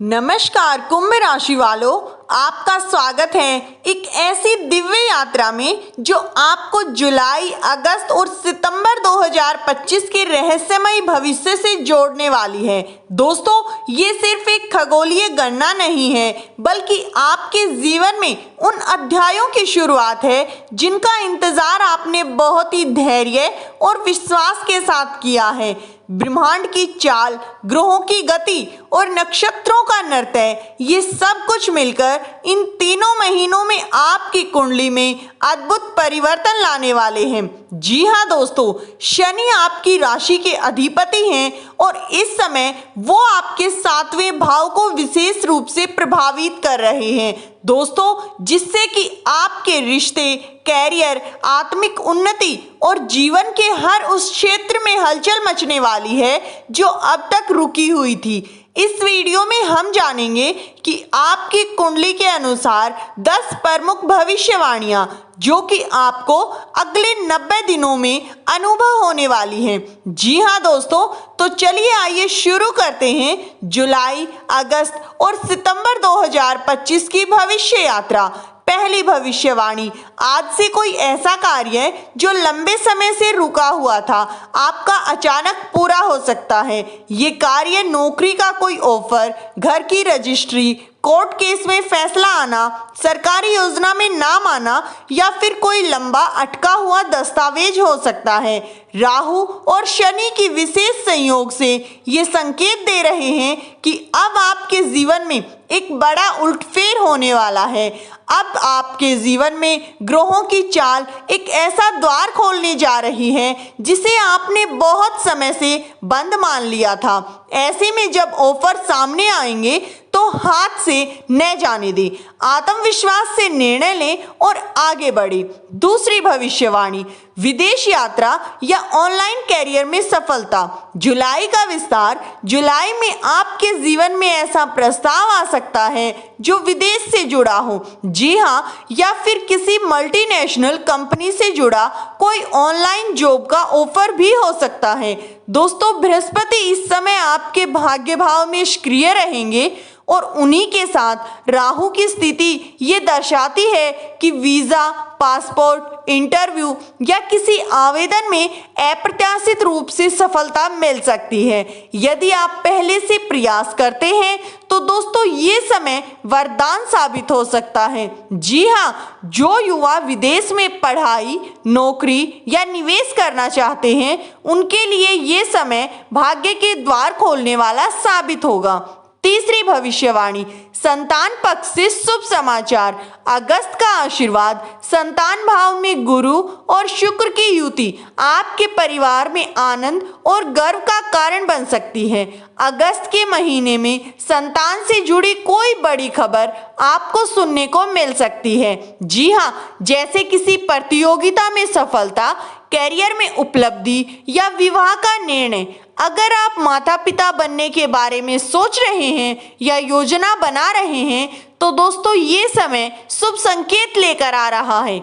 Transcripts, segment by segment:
नमस्कार कुंभ राशि वालों, आपका स्वागत है एक ऐसी दिव्य यात्रा में जो आपको जुलाई, अगस्त और सितंबर 2025 के रहस्यमयी भविष्य से जोड़ने वाली है। दोस्तों, ये सिर्फ एक खगोलीय गणना नहीं है, बल्कि आपके जीवन में उन अध्यायों की शुरुआत है जिनका इंतजार आपने बहुत ही धैर्य और विश्वास के साथ किया है। ब्रह्मांड की चाल, ग्रहों की गति और नक्षत्रों का नृत्य, ये सब कुछ मिलकर इन तीनों महीनों में आपकी कुंडली में अद्भुत परिवर्तन लाने वाले हैं। जी हाँ दोस्तों, शनि आपकी राशि के अधिपति हैं और इस समय वो आपके 7वें भाव को विशेष रूप से प्रभावित कर रहे हैं दोस्तों, जिससे कि आपके रिश्ते, कैरियर, आत्मिक उन्नति और जीवन के हर उस क्षेत्र में हलचल मचने वाली है जो अब तक रुकी हुई थी। इस वीडियो में हम जानेंगे कि आपकी कुंडली के अनुसार 10 प्रमुख भविष्यवाणियां जो कि आपको अगले 90 दिनों में अनुभव होने वाली हैं। जी हाँ दोस्तों, तो चलिए आइए शुरू करते हैं जुलाई, अगस्त और सितंबर 2025 की भविष्य यात्रा। पहली भविष्यवाणी, आज से कोई ऐसा कार्य जो लंबे समय से रुका हुआ था आपका अचानक पूरा हो सकता है। ये कार्य नौकरी का कोई ऑफर, घर की रजिस्ट्री, कोर्ट केस में फैसला आना, सरकारी योजना में नाम आना या फिर कोई लंबा अटका हुआ दस्तावेज हो सकता है। राहु और शनि की विशेष संयोग से ये संकेत दे रहे हैं कि अब आपके जीवन में एक बड़ा उलटफेर होने वाला है। अब आपके जीवन में ग्रहों की चाल एक ऐसा द्वार खोलने जा रही है जिसे आपने बहुत समय से बंद मान लिया था। ऐसे में जब ऑफर सामने आएंगे तो हाथ से न जाने दें, आत्मविश्वास से निर्णय लें और आगे बढ़ें। दूसरी भविष्यवाणी, विदेश यात्रा या ऑनलाइन कैरियर में सफलता। जुलाई का विस्तार, जुलाई में आपके जीवन में ऐसा प्रस्ताव आ सकता है जो विदेश से जुड़ा हो। जी हाँ, या फिर किसी मल्टीनेशनल कंपनी से जुड़ा कोई ऑनलाइन जॉब का ऑफर भी हो सकता है। दोस्तों, बृहस्पति इस समय आपके भाग्य भाव में सक्रिय रहेंगे और उन्हीं के साथ राहु की स्थिति ये दर्शाती है कि वीजा, पासपोर्ट, इंटरव्यू या किसी आवेदन में अप्रत्याशित रूप से सफलता मिल सकती है। यदि आप पहले से प्रयास करते हैं तो दोस्तों ये समय वरदान साबित हो सकता है। जी हाँ, जो युवा विदेश में पढ़ाई, नौकरी या निवेश करना चाहते हैं उनके लिए ये समय भाग्य के द्वार खोलने वाला साबित होगा। तीसरी भविष्यवाणी, संतान पक्ष से शुभ समाचार। अगस्त का आशीर्वाद, संतान भाव में गुरु और शुक्र की युति आपके परिवार में आनंद और गर्व का कारण बन सकती है। अगस्त के महीने में संतान से जुड़ी कोई बड़ी खबर आपको सुनने को मिल सकती है। जी हाँ, जैसे किसी प्रतियोगिता में सफलता, कैरियर में उपलब्धि या विवाह का निर्णय। अगर आप माता पिता बनने के बारे में सोच रहे हैं या योजना बना रहे हैं तो दोस्तों ये समय शुभ संकेत लेकर आ रहा है।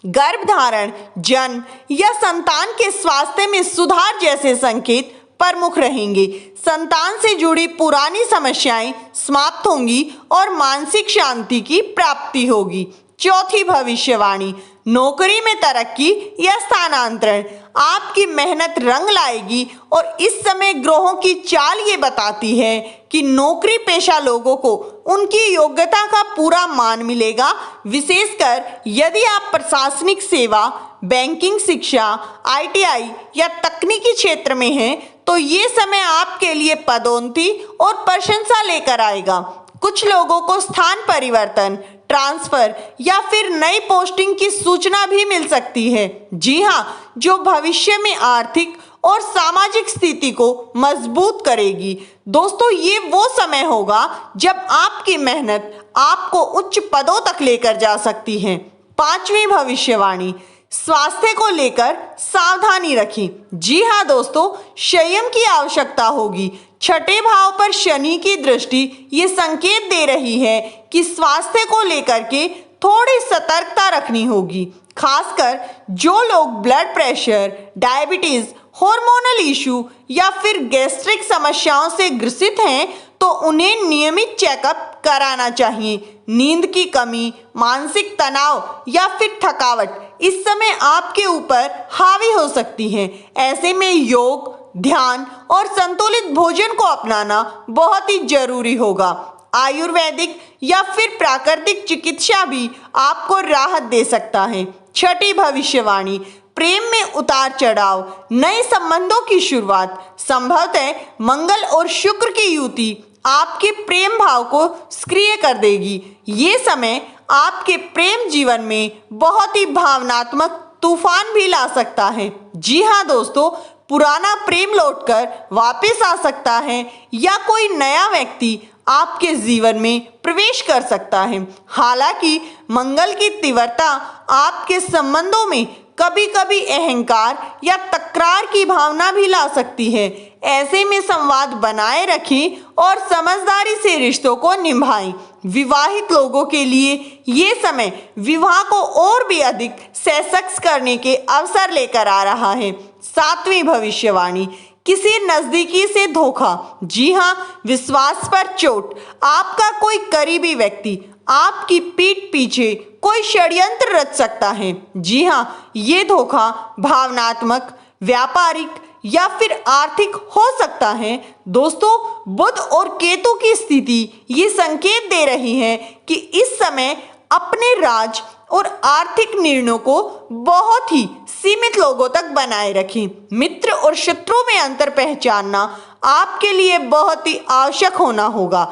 गर्भधारण, जन्म या संतान के स्वास्थ्य में सुधार जैसे संकेत प्रमुख रहेंगे। संतान से जुड़ी पुरानी समस्याएं समाप्त होंगी और मानसिक शांति की प्राप्ति होगी। चौथी भविष्यवाणी, नौकरी में तरक्की या स्थानांतरण। आपकी मेहनत रंग लाएगी और इस समय ग्रहों की चाल ये बताती है कि नौकरी पेशा लोगों को उनकी योग्यता का पूरा मान मिलेगा। विशेषकर यदि आप प्रशासनिक सेवा, बैंकिंग, शिक्षा, ITI या तकनीकी क्षेत्र में हैं तो ये समय आपके लिए पदोन्नति और प्रशंसा लेकर आएगा। कुछ लोगों को स्थान परिवर्तन, ट्रांसफर या फिर नई पोस्टिंग की सूचना भी मिल सकती है। जी हाँ, जो भविष्य में आर्थिक और सामाजिक स्थिति को मजबूत करेगी। दोस्तों, ये वो समय होगा जब आपकी मेहनत आपको उच्च पदों तक लेकर जा सकती है। पांचवी भविष्यवाणी, स्वास्थ्य को लेकर सावधानी रखें। जी हाँ दोस्तों, संयम की आवश्यकता होगी। छठे भाव पर शनि की दृष्टि ये संकेत दे रही है कि स्वास्थ्य को लेकर के थोड़ी सतर्कता रखनी होगी। खासकर जो लोग blood pressure, diabetes, hormonal issue या फिर गैस्ट्रिक समस्याओं से ग्रसित हैं तो उन्हें नियमित चेकअप कराना चाहिए। नींद की कमी, मानसिक तनाव या फिर थकावट इस समय आपके ऊपर हावी हो सकती है। ऐसे में योग, ध्यान और संतुलित भोजन को अपनाना बहुत ही जरूरी होगा। आयुर्वेदिक या फिर प्राकृतिक चिकित्सा भी आपको राहत दे सकता है। छठी भविष्यवाणी, प्रेम में उतार चढ़ाव, नए संबंधों की शुरुआत, संभवतः मंगल और शुक्र की युति आपके प्रेम भाव को सक्रिय कर देगी। ये समय आपके प्रेम जीवन में बहुत ही भावनात्मक तूफान भी ला सकता है। जी हाँ दोस्तों, पुराना प्रेम लौटकर वापस आ सकता है या कोई नया व्यक्ति आपके जीवन में प्रवेश कर सकता है। हालांकि मंगल की तीव्रता आपके संबंधों में कभी कभी अहंकार या तकरार की भावना भी ला सकती है। ऐसे में संवाद बनाए रखें और समझदारी से रिश्तों को निभाएं। विवाहित लोगों के लिए ये समय विवाह को और भी अधिक सशक्त करने के अवसर लेकर आ रहा है। सातवीं भविष्यवाणी, किसी नजदीकी से धोखा। जी हाँ, विश्वास पर चोट। आपका कोई करीबी व्यक्ति आपकी पीठ पीछे कोई षड्यंत्र रच सकता है। जी हाँ, ये धोखा भावनात्मक, व्यापारिक या फिर आर्थिक हो सकता है। दोस्तों, बुध और केतु की स्थिति ये संकेत दे रही है कि इस समय अपने राज और आर्थिक निर्णयों को बहुत ही सीमित लोगों तक बनाए रखें। मित्र और शत्रुओं में अंतर पहचानना आपके लिए बहुत ही आवश्यक होना होगा।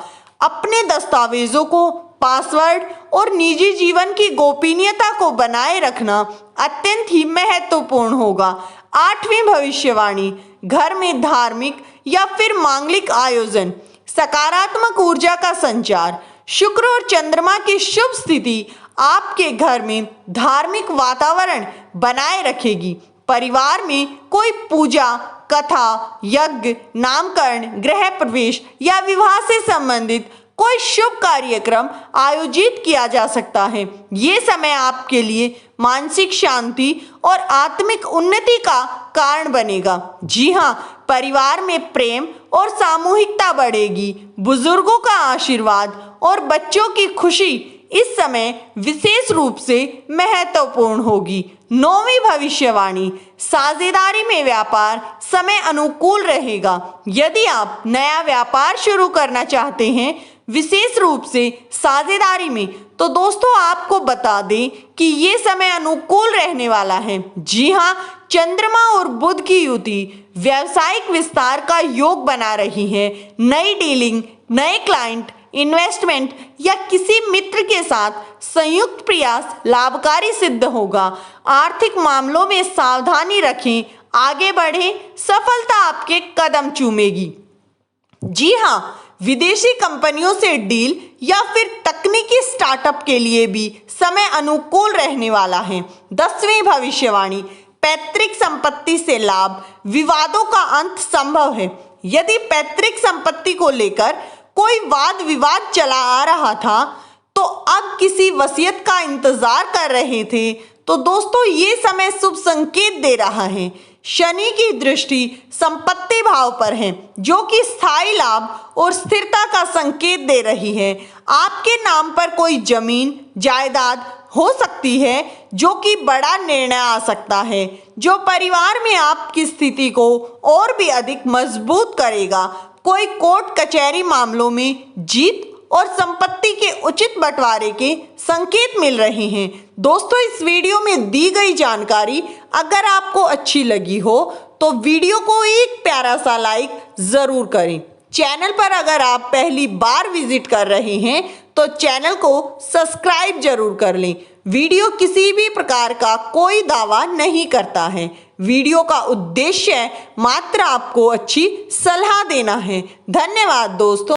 अपने दस्तावेजों को, पासवर्ड और निजी जीवन की गोपनीयता को बनाए रखना अत्यंत ही महत्वपूर्ण होगा। आठवीं भविष्यवाणी, घर में धार्मिक या फिर मांगलिक आयोजन, सकारात्मक ऊर्जा का संचार। शुक्र और चंद्रमा की शुभ स्थिति आपके घर में धार्मिक वातावरण बनाए रखेगी। परिवार में कोई पूजा, कथा, यज्ञ, नामकरण, गृह प्रवेश या विवाह से संबंधित कोई शुभ कार्यक्रम आयोजित किया जा सकता है। ये समय आपके लिए मानसिक शांति और आत्मिक उन्नति का कारण बनेगा। जी हाँ, परिवार में प्रेम और सामूहिकता बढ़ेगी। बुजुर्गों का आशीर्वाद और बच्चों की खुशी इस समय विशेष रूप से महत्वपूर्ण होगी। नौवीं भविष्यवाणी, साझेदारी में व्यापार समय अनुकूल रहेगा। यदि आप नया व्यापार शुरू करना चाहते हैं, विशेष रूप से साझेदारी में, तो दोस्तों आपको बता दें कि ये समय अनुकूल रहने वाला है। जी हाँ, चंद्रमा और बुध की युति व्यावसायिक विस्तार का योग बना रही है। नई डीलिंग, नए क्लाइंट, इन्वेस्टमेंट या किसी मित्र के साथ संयुक्त प्रयास लाभकारी सिद्ध होगा। आर्थिक मामलों में सावधानी रखें, आगे बढ़ें, सफलता आपके कदम चूमेगी। जी हाँ, विदेशी कंपनियों से डील या फिर तकनीकी स्टार्टअप के लिए भी समय अनुकूल रहने वाला है। 10वीं भविष्यवाणी, पैतृक संपत्ति से लाभ, विवादों का अंत संभव है। यदि पैतृक संपत्ति को लेकर कोई वाद विवाद चला आ रहा था तो अब किसी वसीयत का इंतजार कर रहे थे, तो दोस्तों ये समय शुभ संकेत दे रहा है। शनि की दृष्टि संपत्ति भाव पर है, जो कि स्थायी लाभ और स्थिरता का संकेत दे रही है। आपके नाम पर कोई जमीन, जायदाद हो सकती है, जो कि बड़ा निर्णय आ सकता है, जो परिवार में आपकी स्थिति को और भी अधिक मजबूत करेगा। कोई कोर्ट कचहरी मामलों में जीत और संपत्ति के उचित बंटवारे के संकेत मिल रहे हैं। दोस्तों, इस वीडियो में दी गई जानकारी अगर आपको अच्छी लगी हो तो वीडियो को एक प्यारा सा लाइक जरूर करें। चैनल पर अगर आप पहली बार विजिट कर रहे हैं तो चैनल को सब्सक्राइब जरूर कर लें। वीडियो किसी भी प्रकार का कोई दावा नहीं करता है। वीडियो का उद्देश्य मात्र आपको अच्छी सलाह देना है। धन्यवाद दोस्तों।